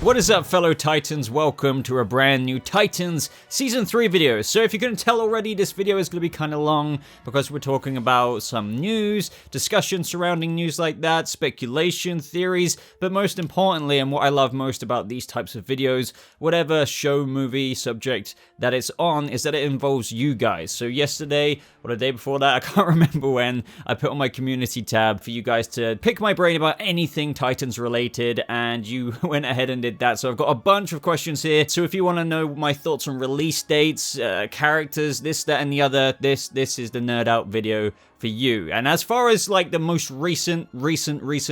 What is up, fellow Titans? Welcome to a brand new Titans Season 3 video. So if you couldn't tell already, this video is going to be kind of long because we're talking about some news, discussion surrounding news like that, speculation, theories, but most importantly, and what I love most about these types of videos, whatever show, movie, subject that it's on, is that it involves you guys. So yesterday, or the day before that, I can't remember when, I put on my community tab for you guys to pick my brain about anything Titans related, and you went ahead and did that. So I've got a bunch of questions here. So if you want to know my thoughts on release dates, characters, this, that, and the other, this is the nerd out video for you. And as far as like the most recent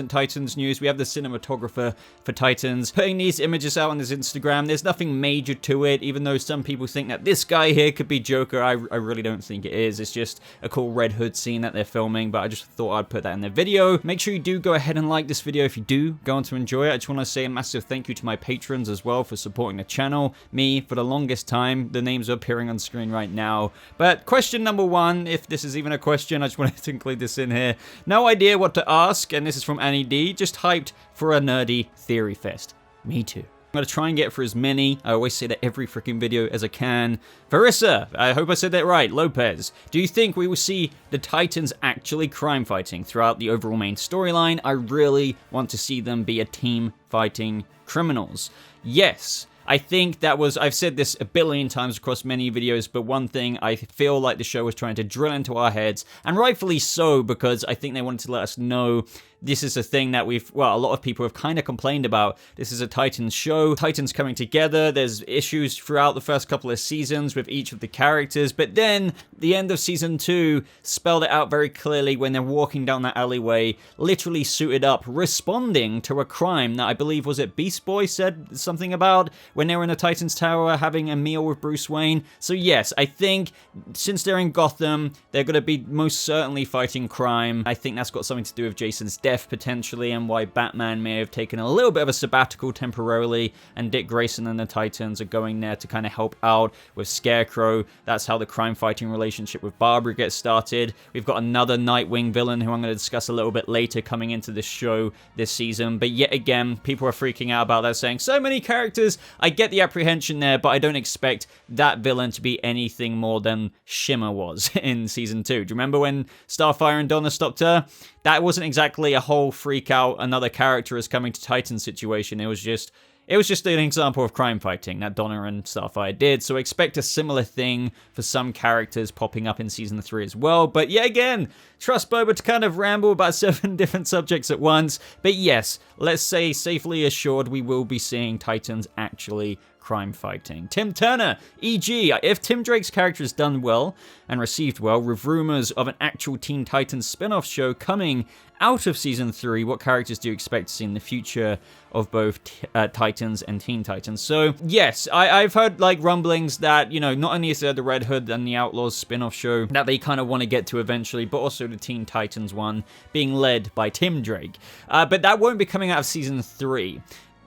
Titans news, we have the cinematographer for Titans putting these images out on his Instagram. There's nothing major to it, even though some people think that this guy here could be Joker. I really don't think it is. It's just a cool Red Hood scene that they're filming, but I just thought I'd put that in the video. Make sure you do go ahead and like this video if you do go on to enjoy it. I just want to say a massive thank you to my patrons as well for supporting the channel. Me, for the longest time. The names are appearing on screen right now. But question number one, if this is even a question, I just wanted to include this in here. No idea what to ask, and this is from Annie D. Just hyped for a nerdy theory fest. Me too. I'm going to try and get for as many, I always say that every freaking video, as I can. Verissa, I hope I said that right, Lopez. Do you think we will see the Titans actually crime fighting throughout the overall main storyline? I really want to see them be a team fighting criminals. Yes. I think that was, I've said this a billion times across many videos, but one thing I feel like the show was trying to drill into our heads, and rightfully so, because I think they wanted to let us know this is a thing that a lot of people have kind of complained about. This is a Titans show, Titans coming together, there's issues throughout the first couple of seasons with each of the characters, but then the end of season 2 spelled it out very clearly when they're walking down that alleyway, literally suited up, responding to a crime that I believe, was it Beast Boy said something about when they were in the Titans Tower having a meal with Bruce Wayne. So yes, I think since they're in Gotham, they're going to be most certainly fighting crime. I think that's got something to do with Jason's death potentially, and why Batman may have taken a little bit of a sabbatical temporarily, and Dick Grayson and the Titans are going there to kind of help out with Scarecrow. That's how the crime fighting relationship with Barbara gets started. We've got another Nightwing villain who I'm going to discuss a little bit later coming into this show this season, but yet again, people are freaking out about that, saying so many characters. I get the apprehension there, but I don't expect that villain to be anything more than Shimmer was in season 2. Do you remember when Starfire and Donna stopped her? That wasn't exactly a whole freak out, another character is coming to Titan situation. It was just an example of crime fighting that Donna and Starfire did, so expect a similar thing for some characters popping up in Season 3 as well. But yet again, trust Boba to kind of ramble about 7 different subjects at once. But yes, let's say safely assured we will be seeing Titans actually crime fighting. Tim Turner, e.g., if Tim Drake's character is done well and received well, with rumors of an actual Teen Titans spin-off show coming out of Season 3, what characters do you expect to see in the future of both Titans and Teen Titans? So, yes, I've heard, like, rumblings that, you know, not only is there the Red Hood and the Outlaws spin-off show that they kind of want to get to eventually, but also the Teen Titans one being led by Tim Drake. But that won't be coming out of Season 3.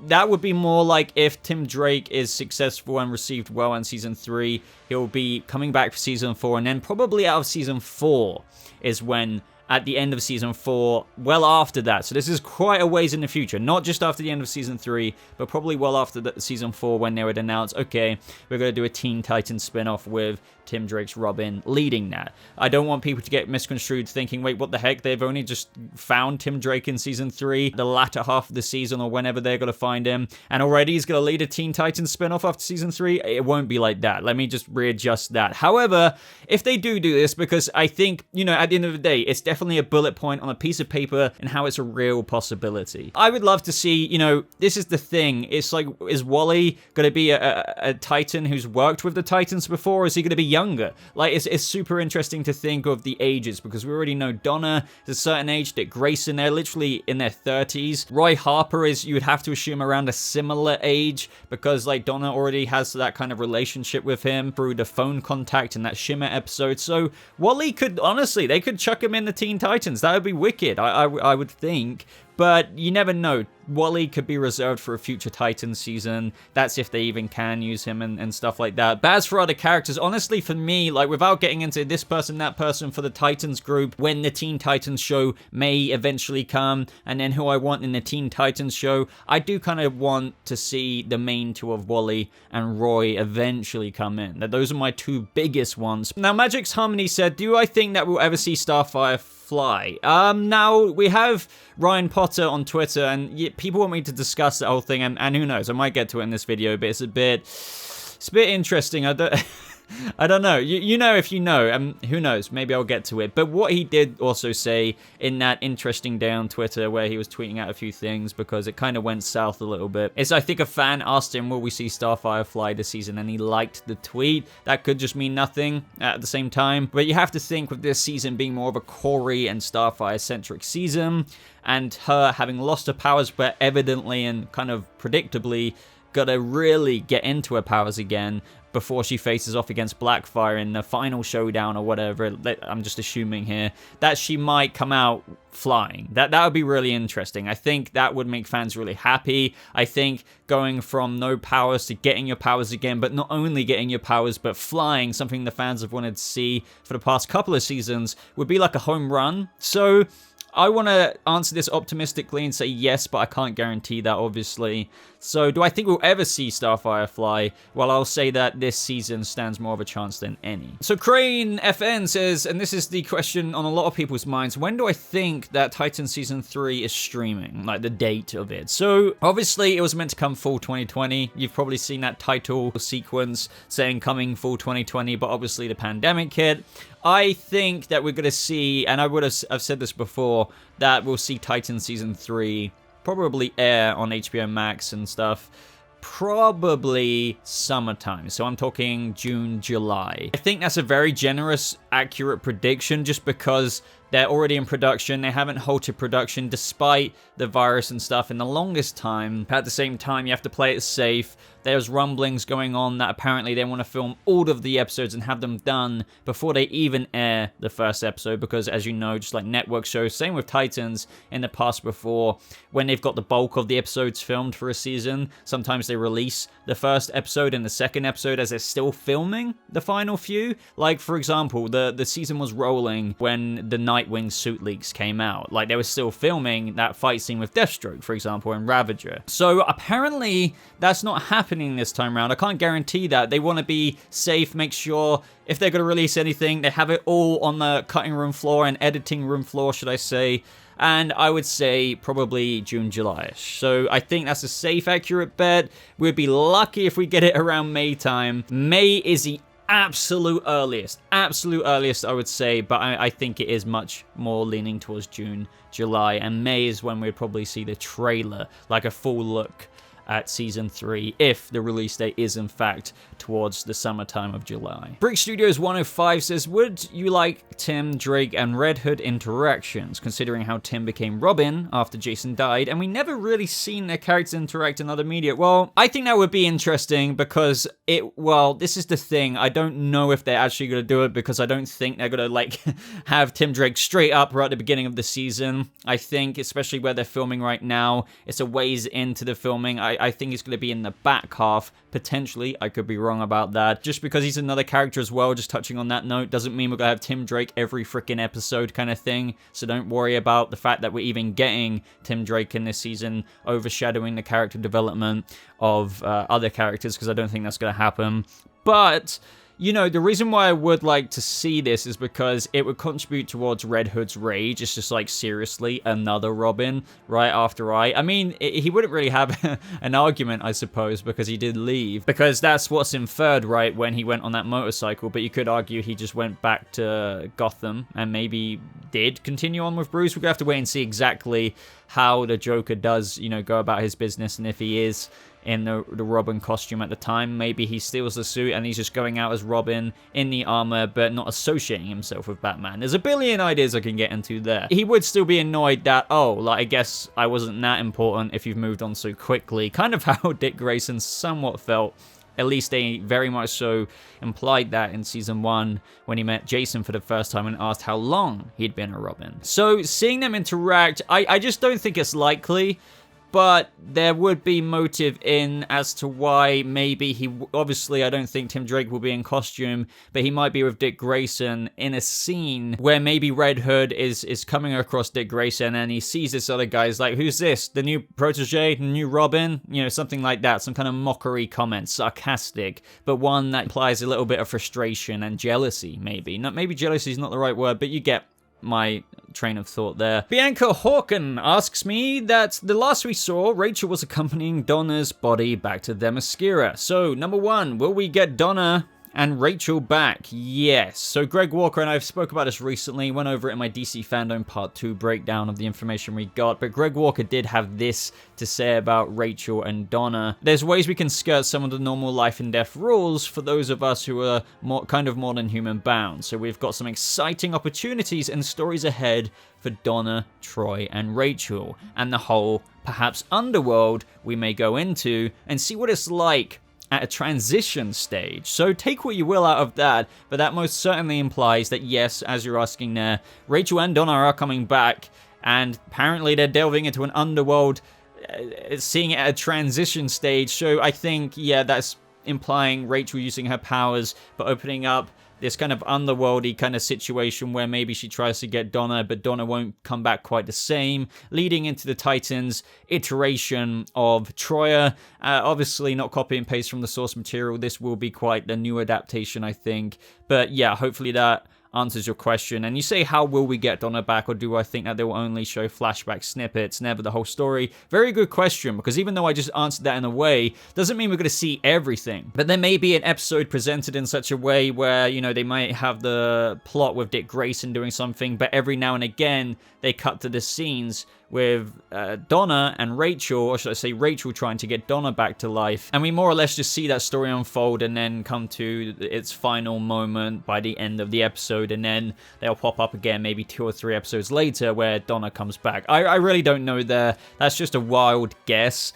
That would be more like if Tim Drake is successful and received well in Season 3, he'll be coming back for Season 4, and then probably out of Season 4 is when, at the end of Season 4, well after that. So this is quite a ways in the future. Not just after the end of Season 3, but probably well after Season 4 when they would announce, okay, we're going to do a Teen Titans spin-off with Tim Drake's Robin leading that. I don't want people to get misconstrued thinking, wait, what the heck? They've only just found Tim Drake in Season 3, the latter half of the season or whenever they're going to find him, and already he's going to lead a Teen Titans spin-off after Season 3. It won't be like that. Let me just readjust that. However, if they do this, because I think, you know, at the end of the day, it's definitely a bullet point on a piece of paper and how it's a real possibility. I would love to see, you know, this is the thing. It's like, is Wally going to be a Titan who's worked with the Titans before, or is he going to be younger? Like, it's super interesting to think of the ages, because we already know Donna is a certain age, Dick Grayson, they're literally in their 30s. Roy Harper is, you would have to assume, around a similar age, because, like, Donna already has that kind of relationship with him through the phone contact in that Shimmer episode. So Wally could, honestly, they could chuck him in the Teen Titans. That would be wicked, I would think. But you never know. Wally could be reserved for a future Titans season. That's if they even can use him and stuff like that. But as for other characters, honestly, for me, like, without getting into this person, that person for the Titans group, when the Teen Titans show may eventually come, and then who I want in the Teen Titans show, I do kind of want to see the main two of Wally and Roy eventually come in. Those are my two biggest ones. Now, Magic's Harmony said, do I think that we'll ever see Starfire fly? Now, we have Ryan Potter on Twitter, and people want me to discuss that whole thing, and who knows, I might get to it in this video, but it's a bit interesting. I don't know. You know if you know, and who knows, maybe I'll get to it. But what he did also say in that interesting day on Twitter where he was tweeting out a few things because it kind of went south a little bit, is I think a fan asked him, will we see Starfire fly this season? And he liked the tweet. That could just mean nothing at the same time. But you have to think with this season being more of a Corey and Starfire-centric season, and her having lost her powers, but evidently and kind of predictably gotta really get into her powers again before she faces off against Blackfire in the final showdown or whatever. I'm just assuming here that she might come out flying. That would be really interesting. I think that would make fans really happy. I think going from no powers to getting your powers again, but not only getting your powers, but flying, something the fans have wanted to see for the past couple of seasons, would be like a home run. So I want to answer this optimistically and say yes, but I can't guarantee that, obviously. So do I think we'll ever see Starfire fly? Well, I'll say that this season stands more of a chance than any. So Crane FN says, and this is the question on a lot of people's minds, when do I think that Titan Season 3 is streaming? Like the date of it. So obviously it was meant to come fall 2020. You've probably seen that title sequence saying coming fall 2020, but obviously the pandemic hit. I think that we're going to see, and I've said this before, that we'll see Titan Season 3 probably air on HBO Max and stuff, probably summertime. So I'm talking June, July. I think that's a very generous, accurate prediction just because they're already in production. They haven't halted production despite the virus and stuff in the longest time. At the same time, you have to play it safe. There's rumblings going on that apparently they want to film all of the episodes and have them done before they even air the first episode, because as you know, just like network shows, same with Titans in the past before, when they've got the bulk of the episodes filmed for a season, sometimes they release the first episode and the second episode as they're still filming the final few. Like, for example, the season was rolling when the Nightwing suit leaks came out. Like, they were still filming that fight scene with Deathstroke, for example, and Ravager. So apparently that's not happening this time around. I can't guarantee that. They want to be safe, make sure if they're going to release anything, they have it all on the cutting room floor and editing room floor, should I say. And I would say probably June, July-ish. So I think that's a safe, accurate bet. We'd be lucky if we get it around May time. May is the absolute earliest I would say, but I think it is much more leaning towards June, July, and May is when we'd probably see the trailer, like a full look at Season 3, if the release date is in fact towards the summertime of July. Brick Studios 105 says, would you like Tim, Drake, and Red Hood interactions, considering how Tim became Robin after Jason died, and we never really seen their characters interact in other media? Well, I think that would be interesting because this is the thing, I don't know if they're actually going to do it, because I don't think they're going to, like, have Tim Drake straight up right at the beginning of the season. I think, especially where they're filming right now, it's a ways into the filming. I think it's going to be in the back half, potentially. I could be wrong about that. Just because he's another character as well, just touching on that note, doesn't mean we're going to have Tim Drake every freaking episode kind of thing. So don't worry about the fact that we're even getting Tim Drake in this season overshadowing the character development of other characters, because I don't think that's going to happen. But you know, the reason why I would like to see this is because it would contribute towards Red Hood's rage. It's just like, seriously, another Robin right after I mean, he wouldn't really have an argument, I suppose, because he did leave. Because that's what's inferred, right, when he went on that motorcycle. But you could argue he just went back to Gotham and maybe did continue on with Bruce. We're going to have to wait and see exactly how the Joker does, you know, go about his business, and if he is in the Robin costume at the time. Maybe he steals the suit and he's just going out as Robin in the armor, but not associating himself with Batman. There's a billion ideas I can get into there. He would still be annoyed that, oh, like, I guess I wasn't that important if you've moved on so quickly. Kind of how Dick Grayson somewhat felt At least they very much so implied that in season 1 when he met Jason for the first time and asked how long he'd been a Robin. So seeing them interact, I just don't think it's likely, but there would be motive in as to why maybe obviously I don't think Tim Drake will be in costume, but he might be with Dick Grayson in a scene where maybe Red Hood is coming across Dick Grayson and he sees this other guy, he's like, who's this? The new protege? The new Robin? You know, something like that. Some kind of mockery comment, sarcastic, but one that implies a little bit of frustration and jealousy, maybe. Maybe jealousy is not the right word, but you get my train of thought there. Bianca Hawken asks me that the last we saw, Rachel was accompanying Donna's body back to Themyscira. So, number 1, will we get Donna and Rachel back? Yes. So Greg Walker and I spoke about this recently, went over it in my DC Fandom Part 2 breakdown of the information we got, but Greg Walker did have this to say about Rachel and Donna. There's ways we can skirt some of the normal life and death rules for those of us who are more than human bound. So we've got some exciting opportunities and stories ahead for Donna, Troy, and Rachel, and the whole, perhaps, underworld we may go into and see what it's like at a transition stage. So take what you will out of that, but that most certainly implies that yes, as you're asking there, Rachel and Donna are coming back, and apparently they're delving into an underworld, seeing it at a transition stage. So I think, yeah, that's implying Rachel using her powers, but opening up this kind of underworldy kind of situation where maybe she tries to get Donna, but Donna won't come back quite the same, leading into the Titans iteration of Troya. Obviously not copy and paste from the source material. This will be quite the new adaptation, I think. But yeah, hopefully that answers your question. And you say, how will we get Donna back, or do I think that they will only show flashback snippets, never the whole story? Very good question, because even though I just answered that in a way, doesn't mean we're going to see everything. But there may be an episode presented in such a way where, you know, they might have the plot with Dick Grayson doing something, but every now and again they cut to the scenes with Donna and Rachel, or should I say Rachel trying to get Donna back to life. And we more or less just see that story unfold and then come to its final moment by the end of the episode, and then they'll pop up again maybe 2 or 3 episodes later where Donna comes back. I really don't know there. That's just a wild guess.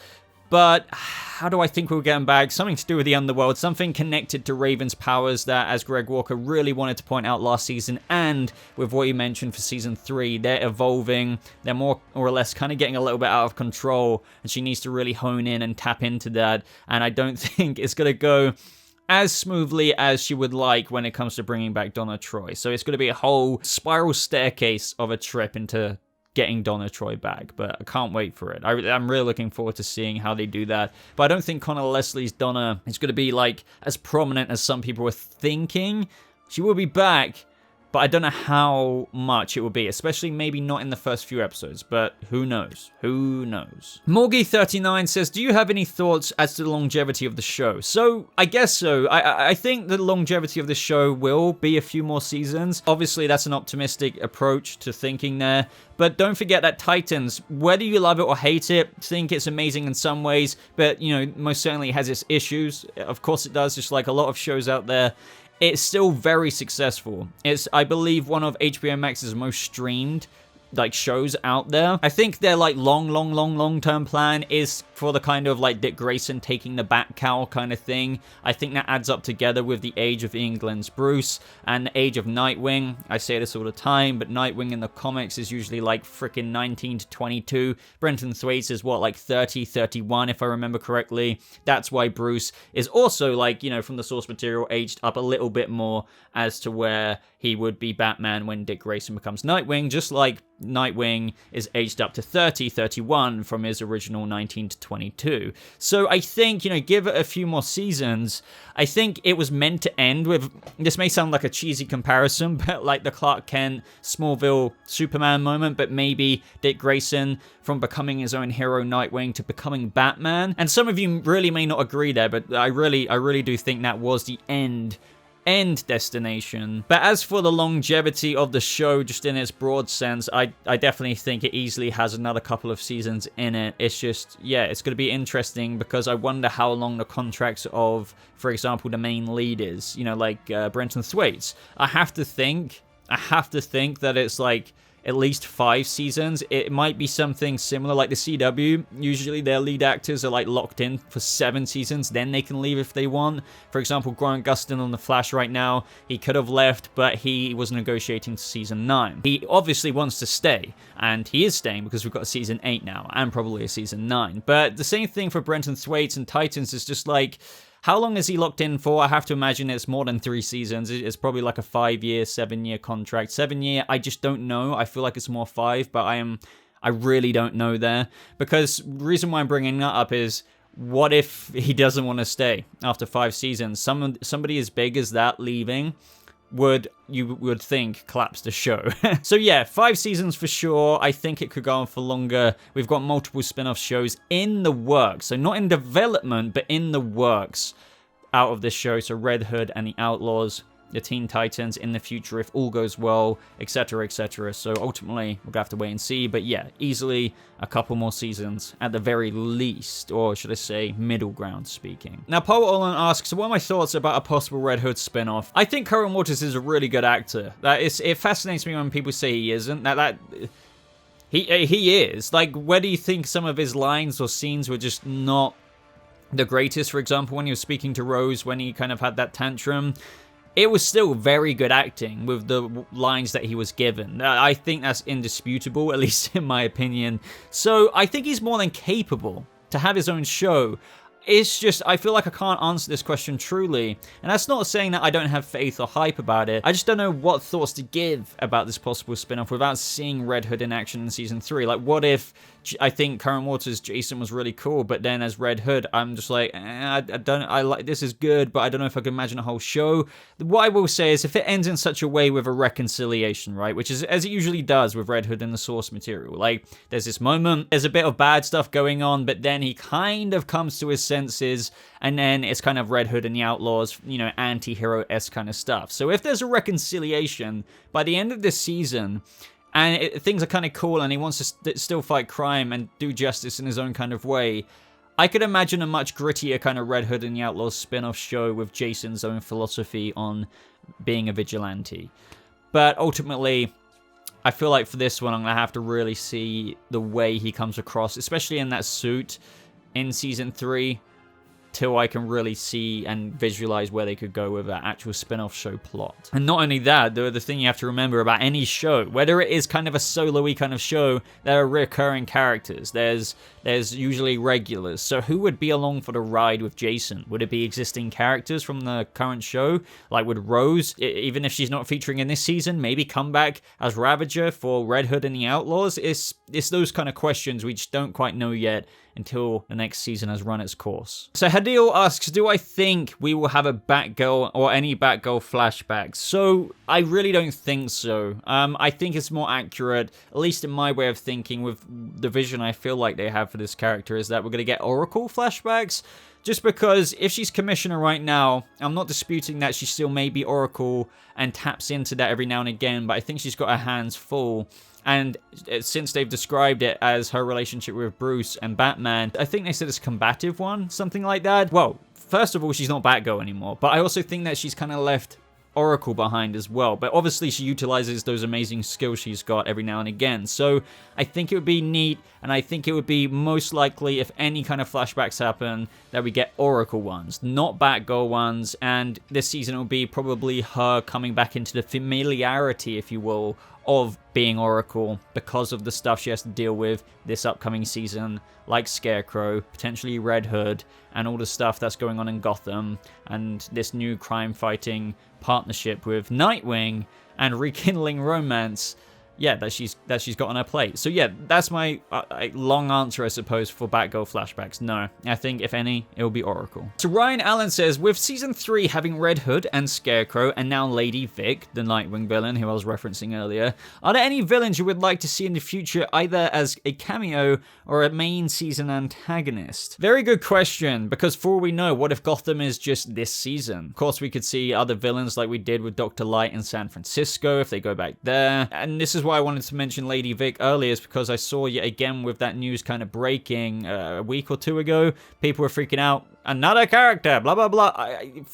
But how do I think we'll get him back? Something to do with the underworld, something connected to Raven's powers that, as Greg Walker really wanted to point out last season, and with what you mentioned for season 3, they're evolving, they're more or less kind of getting a little bit out of control, and she needs to really hone in and tap into that, and I don't think it's going to go as smoothly as she would like when it comes to bringing back Donna Troy. So it's going to be a whole spiral staircase of a trip into getting Donna Troy back, but I can't wait for it. I'm really looking forward to seeing how they do that. But I don't think Connor Leslie's Donna is going to be like as prominent as some people were thinking. She will be back, but I don't know how much it will be, especially maybe not in the first few episodes, but who knows? Who knows? Morgie39 says, do you have any thoughts as to the longevity of the show? So, I guess so. I think the longevity of the show will be a few more seasons. Obviously, that's an optimistic approach to thinking there, but don't forget that Titans, whether you love it or hate it, think it's amazing in some ways, but, you know, most certainly has its issues. Of course it does, just like a lot of shows out there. It's still very successful. It's, I believe, one of HBO Max's most streamed like shows out there. I think their like long-term plan is for the kind of like Dick Grayson taking the bat cowl kind of thing. I think that adds up together with the age of England's Bruce and the age of Nightwing. I say this all the time, but Nightwing in the comics is usually like freaking 19 to 22. Brenton Thwaites is what, like 30, 31 if I remember correctly. That's why Bruce is also like, you know, from the source material aged up a little bit more as to where he would be Batman when Dick Grayson becomes Nightwing, just like Nightwing is aged up to 30, 31 from his original 19 to 22. So I think, you know, give it a few more seasons. I think it was meant to end with, this may sound like a cheesy comparison, but like the Clark Kent, Smallville, Superman moment, but maybe Dick Grayson from becoming his own hero Nightwing to becoming Batman. And some of you really may not agree there, but I really do think that was the end destination. But as for the longevity of the show, just in its broad sense, I definitely think it easily has another couple of seasons in it. It's just, yeah, it's going to be interesting because I wonder how long the contracts of, for example, the main lead is, you know, like Brenton Thwaites. I have to think that it's like at least 5 seasons. It might be something similar like the CW. Usually their lead actors are like locked in for 7 seasons, then they can leave if they want. For example, Grant Gustin on The Flash right now, he could have left, but he was negotiating to season 9. He obviously wants to stay, and he is staying because we've got a season 8 now, and probably a season 9. But the same thing for Brenton Thwaites and Titans is just like, how long is he locked in for? I have to imagine it's more than 3 seasons. It's probably like a 5-year, 7-year contract. 7-year, I just don't know. I feel like it's more 5, but I really don't know there. Because the reason why I'm bringing that up is, what if he doesn't want to stay after 5 seasons? Somebody as big as that leaving you would think collapse the show. So yeah, 5 seasons for sure. I think it could go on for longer. We've got multiple spin-off shows in the works. So not in development, but in the works out of this show. So Red Hood and the Outlaws, the Teen Titans in the future if all goes well, etc, etc. So ultimately we'll have to wait and see, but yeah, easily a couple more seasons at the very least, or should I say middle ground speaking. Now Paul Olin asks, so what are my thoughts about a possible Red Hood spin-off? I think Curran Waters is a really good actor. It fascinates me when people say he isn't. He is. Like, where do you think some of his lines or scenes were just not the greatest? For example, when he was speaking to Rose, when he kind of had that tantrum, it was still very good acting with the lines that he was given. I think that's indisputable, at least in my opinion. So I think he's more than capable to have his own show. It's just, I feel like I can't answer this question truly. And that's not saying that I don't have faith or hype about it. I just don't know what thoughts to give about this possible spin-off without seeing Red Hood in action in season 3. Like, what if I think Curran Waters' Jason was really cool, but then as Red Hood, I'm just like, I like, this is good, but I don't know if I can imagine a whole show. What I will say is, if it ends in such a way with a reconciliation, right, which is as it usually does with Red Hood in the source material, like, there's this moment, there's a bit of bad stuff going on, but then he kind of comes to his senses, and then it's kind of Red Hood and the Outlaws, you know, anti-hero-esque kind of stuff. So if there's a reconciliation by the end of this season, and things are kind of cool, and he wants to still fight crime and do justice in his own kind of way, I could imagine a much grittier kind of Red Hood and the Outlaws spin-off show with Jason's own philosophy on being a vigilante. But ultimately, I feel like for this one, I'm going to have to really see the way he comes across, especially in that suit in Season 3, till I can really see and visualize where they could go with an actual spin-off show plot. And not only that, the thing you have to remember about any show, whether it is kind of a solo-y kind of show, there are recurring characters. There's usually regulars. So who would be along for the ride with Jason? Would it be existing characters from the current show? Like, would Rose, even if she's not featuring in this season, maybe come back as Ravager for Red Hood and the Outlaws? It's those kind of questions we just don't quite know yet until the next season has run its course. So Hadil asks, do I think we will have a Batgirl or any Batgirl flashbacks? So I really don't think so. I think it's more accurate, at least in my way of thinking, with the vision I feel like they have for this character, is that we're going to get Oracle flashbacks. Just because if she's Commissioner right now, I'm not disputing that she still may be Oracle and taps into that every now and again, but I think she's got her hands full. And since they've described it as her relationship with Bruce and Batman, I think they said it's a combative one, something like that. Well, first of all, she's not Batgirl anymore, but I also think that she's kind of left Oracle behind as well, but obviously she utilizes those amazing skills she's got every now and again. So I think it would be neat, and I think it would be most likely, if any kind of flashbacks happen, that we get Oracle ones, not Batgirl ones, and this season will be probably her coming back into the familiarity, if you will, of being Oracle because of the stuff she has to deal with this upcoming season, like Scarecrow, potentially Red Hood, and all the stuff that's going on in Gotham, and this new crime-fighting partnership with Nightwing, and rekindling romance, yeah, that she's got on her plate. So yeah, that's my long answer, I suppose, for Batgirl flashbacks. No, I think if any, it will be Oracle. So Ryan Allen says, with season 3 having Red Hood and Scarecrow, and now Lady Vic, the Nightwing villain who I was referencing earlier, are there any villains you would like to see in the future, either as a cameo or a main season antagonist? Very good question, because for all we know, what if Gotham is just this season? Of course, we could see other villains like we did with Dr. Light in San Francisco if they go back there, and this is why I wanted to mention Lady Vic earlier, is because I saw yet again with that news kind of breaking a week or two ago, people were freaking out. Another character, blah, blah, blah.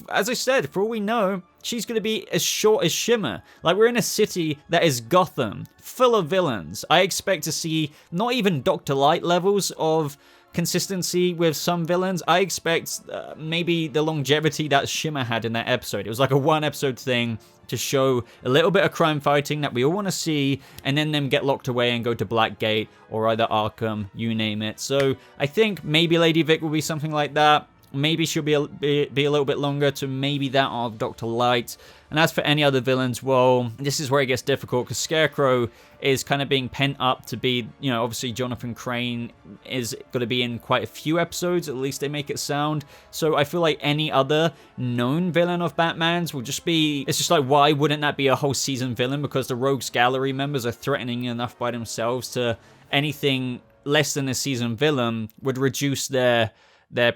As I said, for all we know, she's going to be as short as Shimmer. Like, we're in a city that is Gotham, full of villains. I expect to see not even Dr. Light levels of consistency with some villains. I expect maybe the longevity that Shimmer had in that episode. It was like a one-episode thing to show a little bit of crime fighting that we all want to see, and then them get locked away and go to Blackgate or either Arkham, you name it. So I think maybe Lady Vic will be something like that. Maybe she'll be a little bit longer to maybe that of Dr. Light. And as for any other villains, well, this is where it gets difficult, because Scarecrow is kind of being pent up to be, you know, obviously Jonathan Crane is going to be in quite a few episodes, at least they make it sound. So I feel like any other known villain of Batman's will just be, it's just like, why wouldn't that be a whole season villain? Because the Rogues Gallery members are threatening enough by themselves to anything less than a season villain would reduce their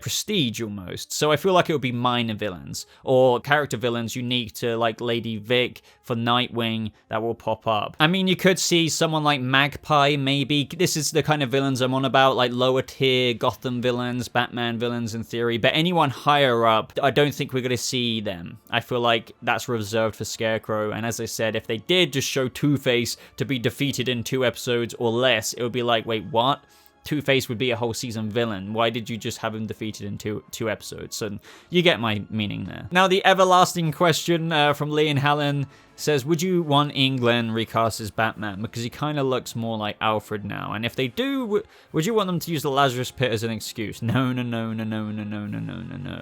prestige almost. So I feel like it would be minor villains or character villains unique to like Lady Vic for Nightwing that will pop up. I mean, you could see someone like Magpie maybe. This is the kind of villains I'm on about, like lower tier Gotham villains, Batman villains in theory, but anyone higher up, I don't think we're going to see them. I feel like that's reserved for Scarecrow, and as I said, if they did just show Two-Face to be defeated in 2 episodes or less, it would be like, wait, what? Two-Face would be a whole season villain. Why did you just have him defeated in two episodes? So you get my meaning there. Now, the everlasting question from Lee and Helen says, would you want Ian Glenn recast as Batman? Because he kind of looks more like Alfred now. And if they do, would you want them to use the Lazarus Pit as an excuse? No.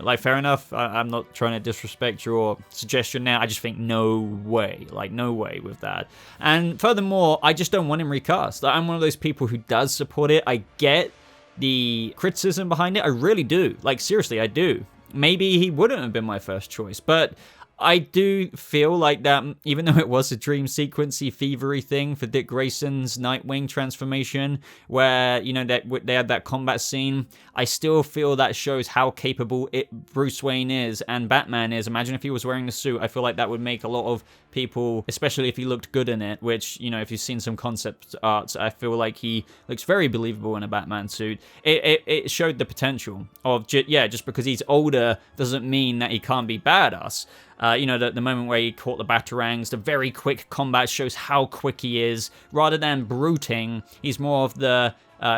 Like, fair enough. I'm not trying to disrespect your suggestion now. I just think no way. Like, no way with that. And furthermore, I just don't want him recast. Like, I'm one of those people who does support it. I get the criticism behind it. I really do. Like, seriously, I do. Maybe he wouldn't have been my first choice, but I do feel like that, even though it was a dream sequency, fevery thing for Dick Grayson's Nightwing transformation, where, you know, they had that combat scene, I still feel that shows how capable Bruce Wayne is and Batman is. Imagine if he was wearing the suit. I feel like that would make a lot of people, especially if he looked good in it, which, you know, if you've seen some concept art, I feel like he looks very believable in a Batman suit. It showed the potential of, just because he's older doesn't mean that he can't be badass. You know, the moment where he caught the Batarangs, the very quick combat shows how quick he is. Rather than brooding, he's more of the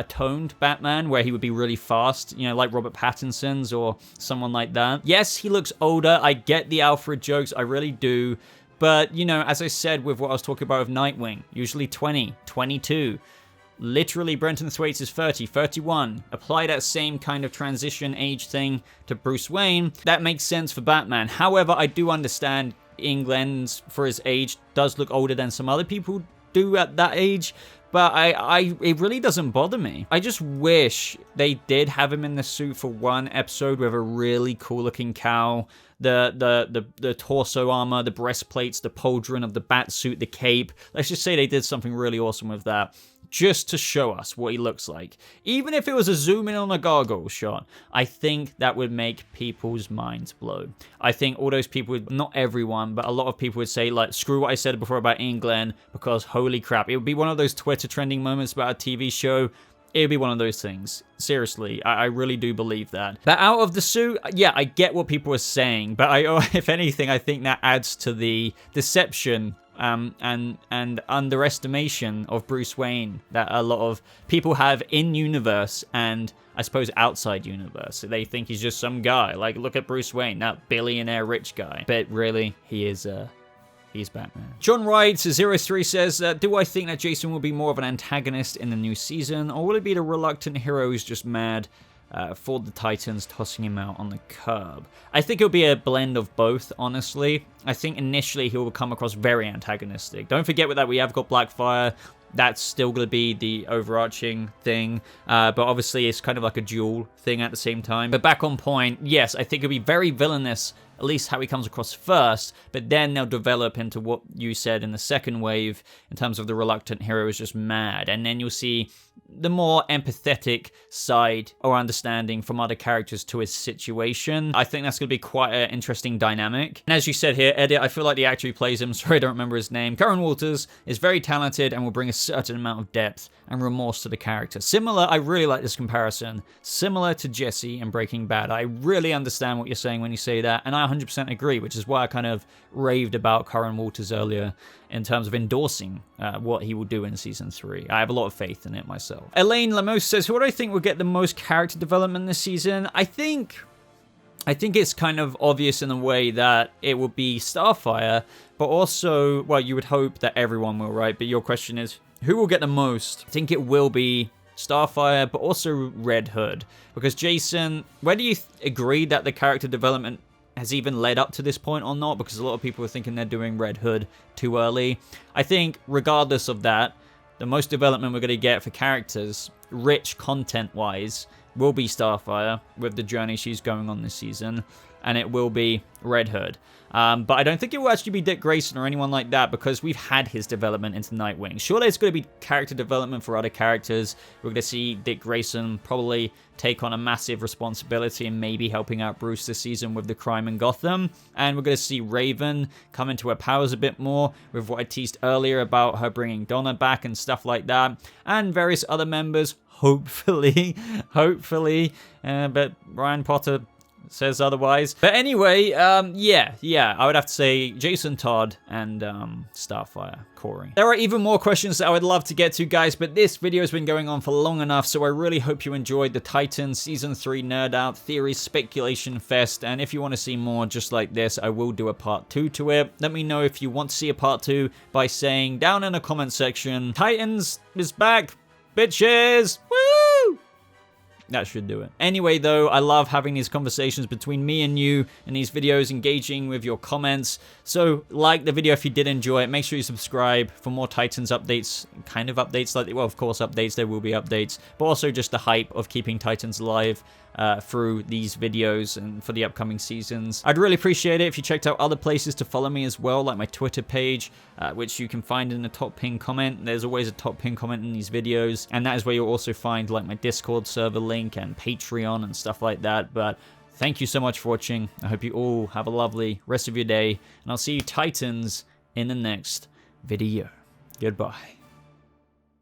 toned Batman, where he would be really fast, you know, like Robert Pattinson's or someone like that. Yes, he looks older. I get the Alfred jokes. I really do. But, you know, as I said with what I was talking about with Nightwing, usually 20, 22. Literally, Brenton Thwaites is 30, 31. Apply that same kind of transition age thing to Bruce Wayne. That makes sense for Batman. However, I do understand Ian Glenn's, for his age, does look older than some other people do at that age. But it really doesn't bother me. I just wish they did have him in the suit for one episode with a really cool looking cowl. The torso armor, the breastplates, the pauldron of the bat suit, the cape. Let's just say they did something really awesome with that, just to show us what he looks like. Even if it was a zoom in on a gargoyle shot, I think that would make people's minds blow. I think all those people, not everyone, but a lot of people would say, like, screw what I said before about Ian Glenn, because holy crap, it would be one of those Twitter trending moments about a TV show. It would be one of those things. Seriously, I really do believe that. But out of the suit, yeah, I get what people are saying, but if anything, I think that adds to the deception and underestimation of Bruce Wayne that a lot of people have in universe and I suppose outside universe. They think he's just some guy. Like, look at Bruce Wayne, that billionaire rich guy. But really, he's Batman. John Wright 03 says, do I think that Jason will be more of an antagonist in the new season, or will it be the reluctant hero who's just mad for the Titans tossing him out on the curb? I think it'll be a blend of both, honestly. I think initially he will come across very antagonistic. Don't forget with that, we have got Blackfire. That's still going to be the overarching thing, but obviously it's kind of like a dual thing at the same time. But back on point, yes, I think it'll be very villainous at least how he comes across first, but then they'll develop into what you said in the second wave in terms of the reluctant hero is just mad, and then you'll see the more empathetic side or understanding from other characters to his situation. I think that's going to be quite an interesting dynamic. And as you said here, Edit, I feel like the actor who plays him, sorry I don't remember his name, Curran Walters, is very talented and will bring a certain amount of depth and remorse to the character. Similar, I really like this comparison, similar to Jesse in Breaking Bad. I really understand what you're saying when you say that, and I 100% agree, which is why I kind of raved about Curran Walters earlier in terms of endorsing what he will do in Season 3. I have a lot of faith in it myself. Elaine Lamos says, who do I think will get the most character development this season? I think it's kind of obvious in a way that it will be Starfire, but also, well, you would hope that everyone will, right? But your question is, who will get the most? I think it will be Starfire, but also Red Hood. Because Jason, whether you agree that the character development has even led up to this point or not, because a lot of people are thinking they're doing Red Hood too early, I think regardless of that, the most development we're going to get for characters, rich content-wise, will be Starfire with the journey she's going on this season, and it will be Red Hood. But I don't think it will actually be Dick Grayson or anyone like that, because we've had his development into Nightwing. Sure, there's going to be character development for other characters. We're going to see Dick Grayson probably take on a massive responsibility and maybe helping out Bruce this season with the crime in Gotham. And we're going to see Raven come into her powers a bit more with what I teased earlier about her bringing Donna back and stuff like that. And various other members, hopefully. But Ryan Potter says otherwise. But anyway, yeah, I would have to say Jason Todd and Starfire, Corey. There are even more questions that I would love to get to, guys, but this video has been going on for long enough, so I really hope you enjoyed the Titans Season 3 Nerd Out Theories Speculation Fest, and if you want to see more just like this, I will do a part 2 to it. Let me know if you want to see a part 2 by saying down in the comment section, Titans is back, bitches! Woo! That should do it. Anyway, though, I love having these conversations between me and you in these videos, engaging with your comments. So, like the video if you did enjoy it. Make sure you subscribe for more Titans updates, kind of updates like, well, of course, updates, there will be updates, but also just the hype of keeping Titans alive through these videos and for the upcoming seasons. I'd really appreciate it if you checked out other places to follow me as well, like my Twitter page, which you can find in the top pinned comment. There's always a top pinned comment in these videos, and that is where you'll also find like my Discord server link and Patreon and stuff like that. But thank you so much for watching. I hope you all have a lovely rest of your day, and I'll see you Titans in the next video. Goodbye.